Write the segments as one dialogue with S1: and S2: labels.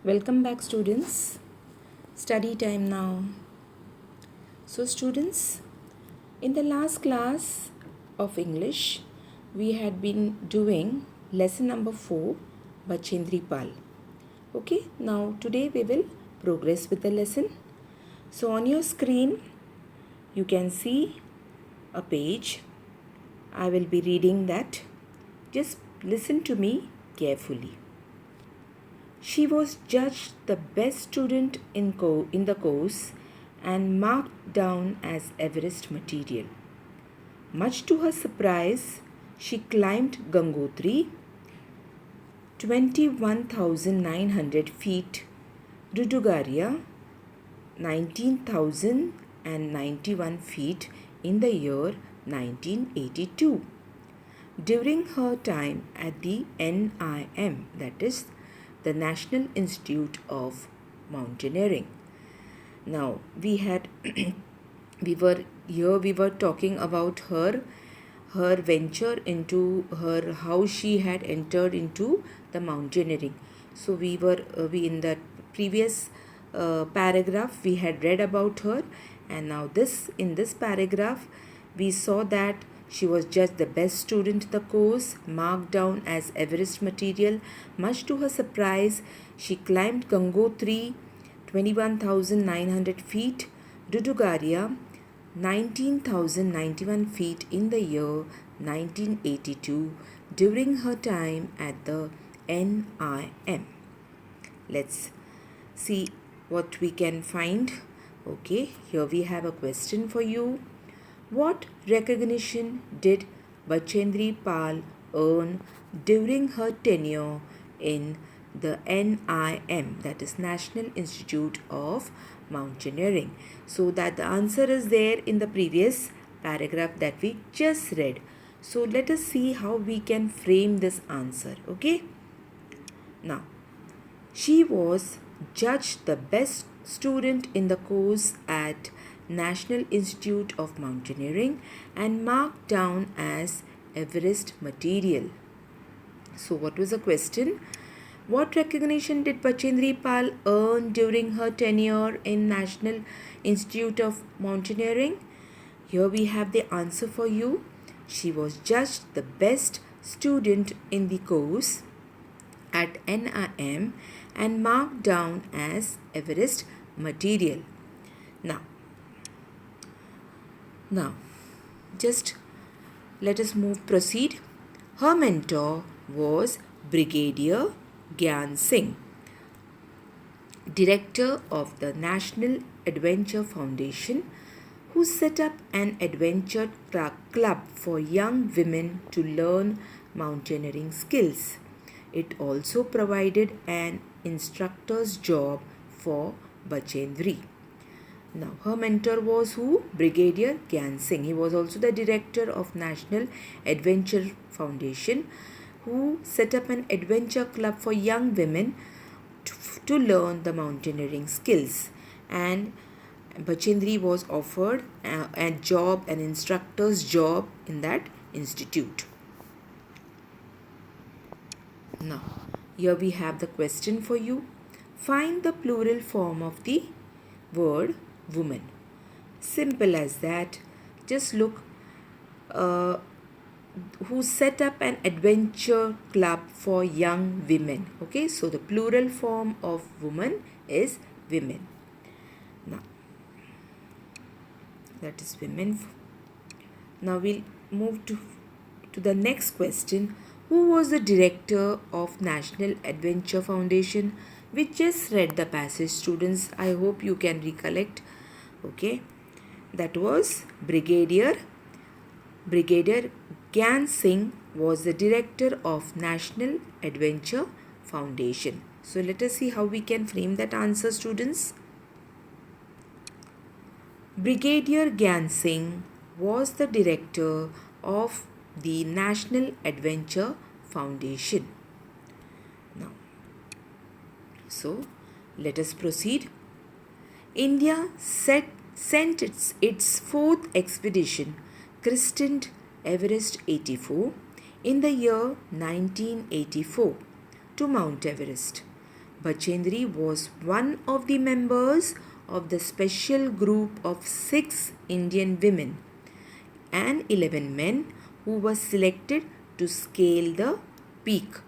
S1: Welcome back, students. Study time now. So, students, in the last class of English, we had been doing lesson number 4, Bachendri Pal. Okay, now today we will progress with the lesson. So, on your screen, you can see a page. I will be reading that. Just listen to me carefully. She was judged the best student in the course and marked down as Everest material. Much to her surprise, she climbed Gangotri, 21,900 feet, Rudugaria, 19,091 feet in the year 1982. During her time at the NIM, that is the National Institute of Mountaineering. Now we were talking about her venture into her, how she had entered into the mountaineering. So we in that previous paragraph we had read about her, and now in this paragraph we saw that she was judged the best student in the course, marked down as Everest material. Much to her surprise, she climbed Gangotri, 21,900 feet, Dudugaria, 19,091 feet in the year 1982 during her time at the NIM. Let's see what we can find. Okay, here we have a question for you. What recognition did Bachendri Pal earn during her tenure in the NIM, that is National Institute of Mountaineering? So that the answer is there in the previous paragraph that we just read. So let us see how we can frame this answer. Okay. Now, she was judged the best student in the course at National Institute of Mountaineering and marked down as Everest material. So, what was the question? What recognition did Bachendri Pal earn during her tenure in National Institute of Mountaineering? Here we have the answer for you. She was judged the best student in the course at NIM and marked down as Everest material. Now, just let us proceed. Her mentor was Brigadier Gyan Singh, director of the National Adventure Foundation, who set up an adventure club for young women to learn mountaineering skills. It also provided an instructor's job for Bachendri. Now, her mentor was who? Brigadier Gyan Singh. He was also the director of National Adventure Foundation, who set up an adventure club for young women to learn the mountaineering skills. And Bachendri was offered an instructor's job in that institute. Now, here we have the question for you. Find the plural form of the word woman. Simple as that. Just look. Who set up an adventure club for young women. Okay, so the plural form of woman is women. Now, that is women. Now we'll move to the next question. Who was the director of National Adventure Foundation? We just read the passage, students. I hope you can recollect. Okay, that was Brigadier Gyan Singh was the director of National Adventure Foundation. So let us see how we can frame that answer, students. Brigadier Gyan Singh was the director of the National Adventure Foundation. Now, so let us proceed. India sent its fourth expedition, christened Everest 84, in the year 1984 to Mount Everest. Bachendri was one of the members of the special group of 6 Indian women and 11 men who were selected to scale the peak.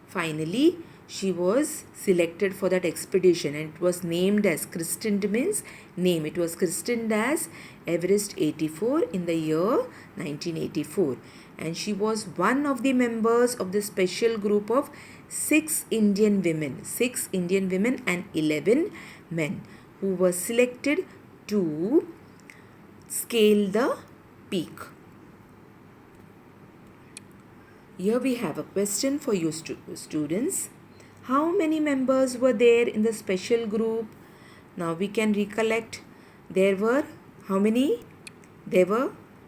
S1: Finally, she was selected for that expedition and it was named as christened, means name. It was christened as Everest 84 in the year 1984, and she was one of the members of the special group of 6 Indian women and 11 men who were selected to scale the peak. Here we have a question for you students. How many members were there in the special group? Now we can recollect. There were how many?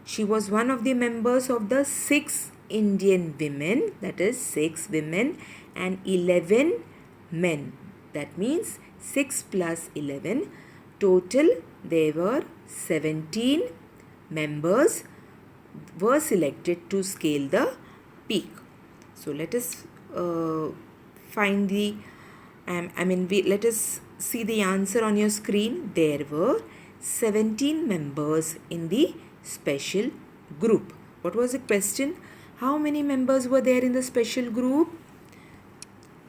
S1: She was one of the members of the 6 Indian women, that is 6 women and 11 men. That means 6 plus 11. Total there were 17 members were selected to scale the peak. So let us find the let us see the answer on your screen. There were 17 members in the special group. What was the question? How many members were there in the special group?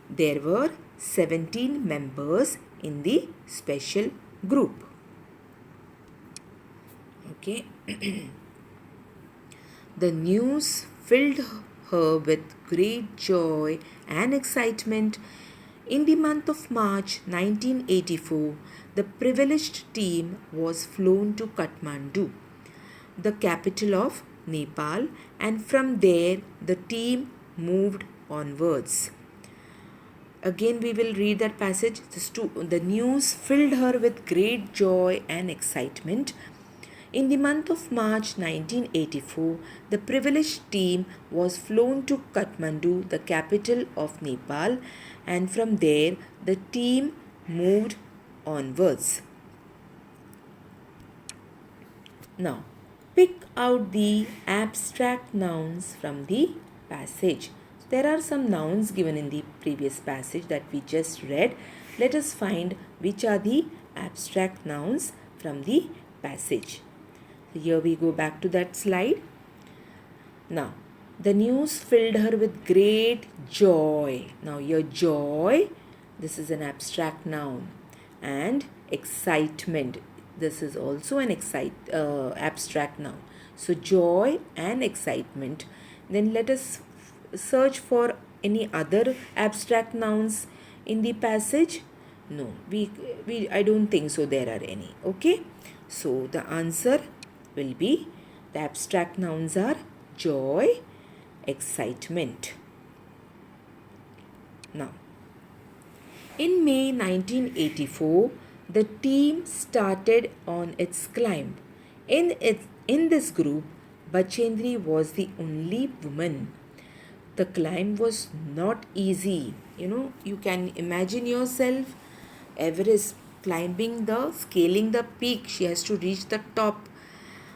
S1: There were 17 members in the special group. Okay. The news filled her with great joy and excitement. In the month of March 1984, the privileged team was flown to Kathmandu, the capital of Nepal, and from there the team moved onwards. Again we will read that passage. The news filled her with great joy and excitement. In the month of March 1984, the privileged team was flown to Kathmandu, the capital of Nepal, and from there the team moved onwards. Now, pick out the abstract nouns from the passage. There are some nouns given in the previous passage that we just read. Let us find which are the abstract nouns from the passage. Here we go back to that slide. Now, the news filled her with great joy. Now, your joy, this is an abstract noun, and excitement, this is also an abstract noun. So, joy and excitement. Then let us search for any other abstract nouns in the passage. No, I don't think so there are any. Okay, so the answer will be, the abstract nouns are joy, excitement. Now, in May 1984, the team started on its climb. In this group, Bachendri was the only woman. The climb was not easy. You can imagine yourself, Everest, scaling the peak. She has to reach the top.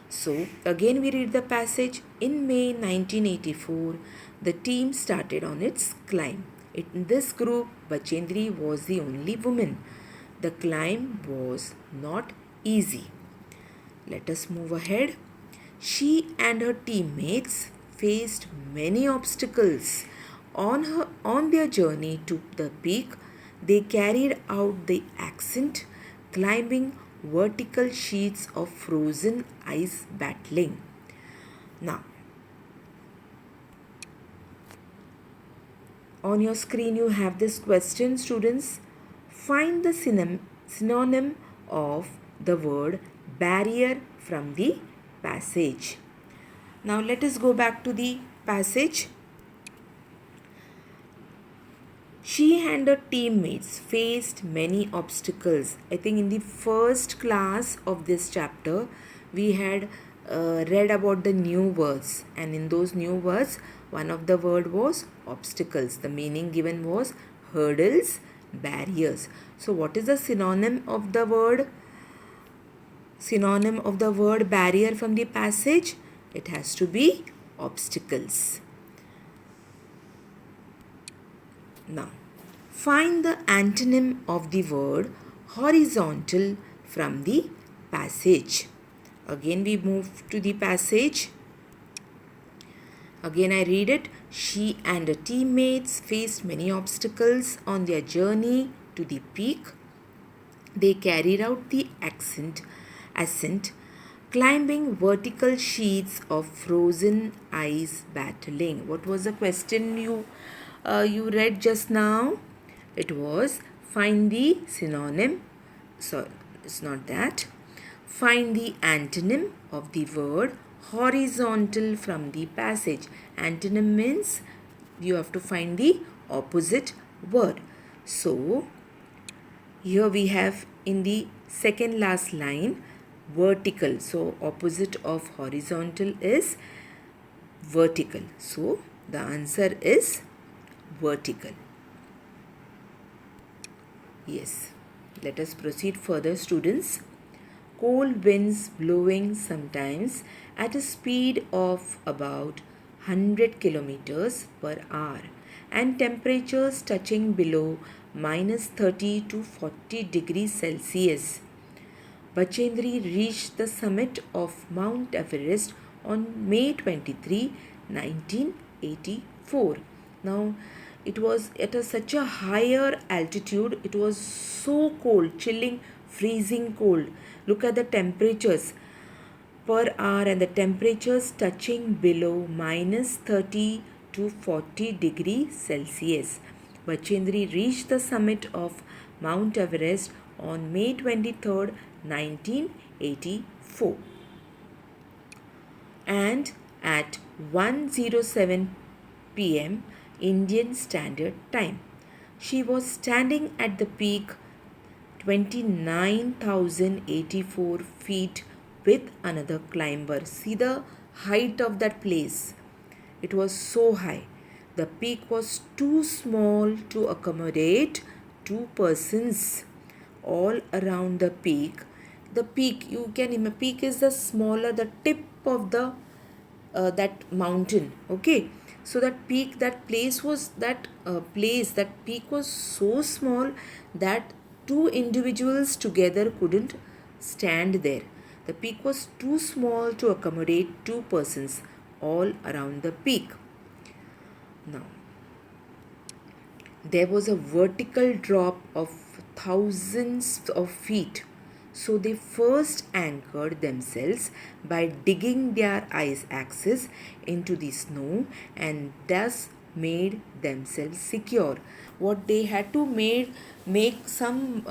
S1: So again we read the passage. In May 1984, the team started on its climb. In this group, Bachendri was the only woman. The climb was not easy. Let us move ahead. She and her teammates faced many obstacles. On their journey to the peak, they carried out the ascent, climbing vertical sheets of frozen ice battling. Now, on your screen you have this question, students. Find the synonym of the word barrier from the passage. Now let us go back to the passage. She and her teammates faced many obstacles. I think in the first class of this chapter, we had read about the new words, and in those new words, one of the word was obstacles. The meaning given was hurdles, barriers. So what is the synonym of the word? Synonym of the word barrier from the passage? It has to be obstacles. Now, Find the antonym of the word horizontal from the passage. Again we move to the passage. Again I read it. She and her teammates faced many obstacles on their journey to the peak. They carried out the ascent, climbing vertical sheets of frozen ice battling. What was the question you read just now? It was find the synonym. Sorry, it's not that. Find the antonym of the word horizontal from the passage. Antonym means you have to find the opposite word. So, here we have in the second last line vertical. So, opposite of horizontal is vertical. So, the answer is vertical. Yes. Let us proceed further, students. Cold winds blowing sometimes at a speed of about 100 kilometers per hour and temperatures touching below minus 30 to 40 degrees Celsius. Bachendri reached the summit of Mount Everest on May 23, 1984. Now, it was at such a higher altitude, it was so cold, chilling, freezing cold. Look at the temperatures per hour and the temperatures touching below minus 30 to 40 degrees Celsius. Bachendri reached the summit of Mount Everest on May 23rd, 1984. And at 1:07 p.m. Indian Standard Time, she was standing at the peak 29,084 feet with another climber. See the height of that place. It was so high. The peak was too small to accommodate two persons. All around the peak, you can imagine, peak is the smaller, the tip of the that mountain. Okay, so that peak, that place was that peak was so small that two individuals together couldn't stand there. The peak was too small to accommodate two persons all around the peak. Now, there was a vertical drop of thousands of feet. So they first anchored themselves by digging their ice axes into the snow and thus made themselves secure. What they had to make some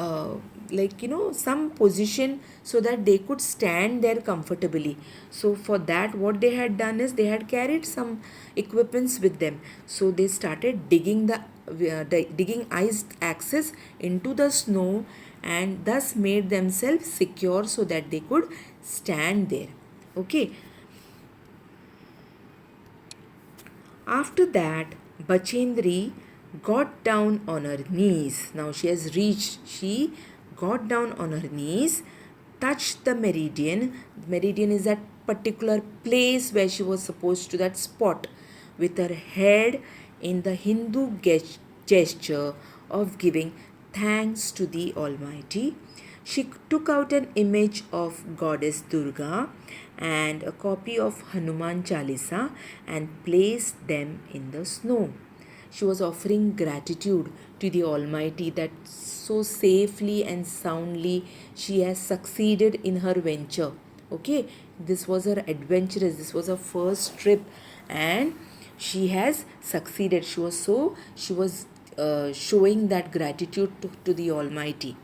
S1: some position so that they could stand there comfortably. So for that, what they had done is they had carried some equipments with them. So they started digging digging ice axes into the snow and thus made themselves secure so that they could stand there. Okay. After that, Bachendri got down on her knees. Now she got down on her knees, touched the meridian. Meridian is that particular place where she was supposed to, that spot, with her head in the Hindu gesture of giving thanks to the Almighty. She took out an image of Goddess Durga and a copy of Hanuman Chalisa and placed them in the snow. She was offering gratitude to the Almighty that so safely and soundly she has succeeded in her venture. Okay, this was her adventurous, this was her first trip, and she has succeeded. She was showing that gratitude to the Almighty.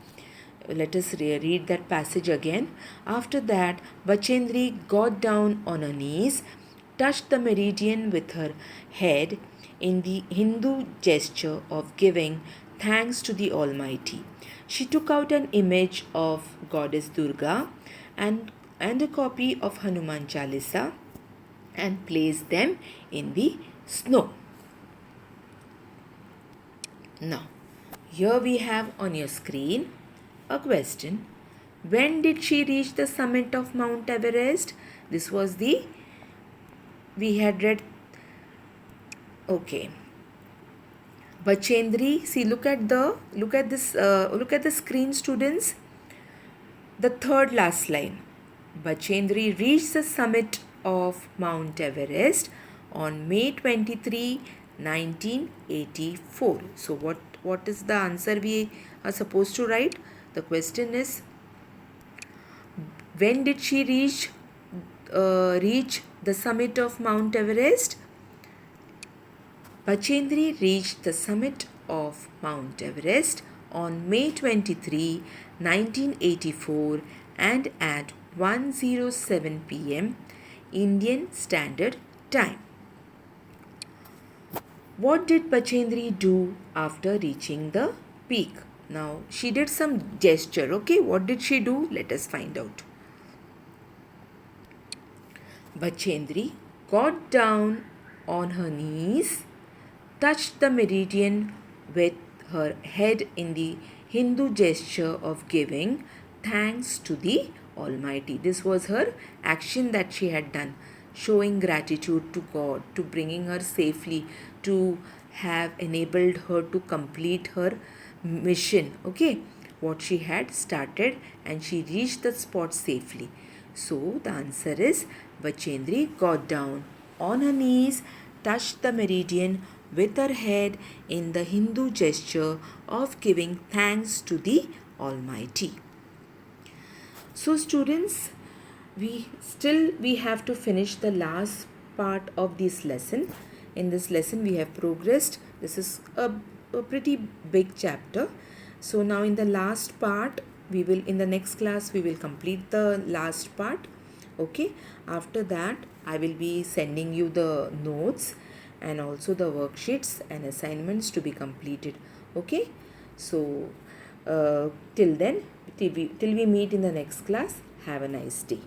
S1: Let us read that passage again. After that, Bachendri got down on her knees, touched the meridian with her head in the Hindu gesture of giving thanks to the Almighty. She took out an image of Goddess Durga and a copy of Hanuman Chalisa and placed them in the snow. Now, here we have on your screen a question. When did she reach the summit of Mount Everest? This was we had read. Okay. Bachendri, see, look at the screen, students. The third last line. Bachendri reached the summit of Mount Everest on May 23, 1984. So what is the answer we are supposed to write? The question is, when did she reach the summit of Mount Everest? Bachendri reached the summit of Mount Everest on May 23, 1984 and at 1:07 p.m. Indian Standard Time. What did Bachendri do after reaching the peak? Now, she did some gesture, okay? What did she do? Let us find out. Bachendri got down on her knees, touched the meridian with her head in the Hindu gesture of giving thanks to the Almighty. This was her action that she had done, showing gratitude to God, to bringing her safely, to have enabled her to complete her mission, okay, what she had started, and she reached the spot safely. So the answer is Bachendri got down on her knees, touched the meridian with her head in the Hindu gesture of giving thanks to the Almighty. So students, we have to finish the last part of this lesson. In this lesson we have progressed. This is a pretty big chapter. So now in the last part, in the next class we will complete the last part. Okay, after that I will be sending you the notes and also the worksheets and assignments to be completed. Okay, so till then, till we meet in the next class, have a nice day.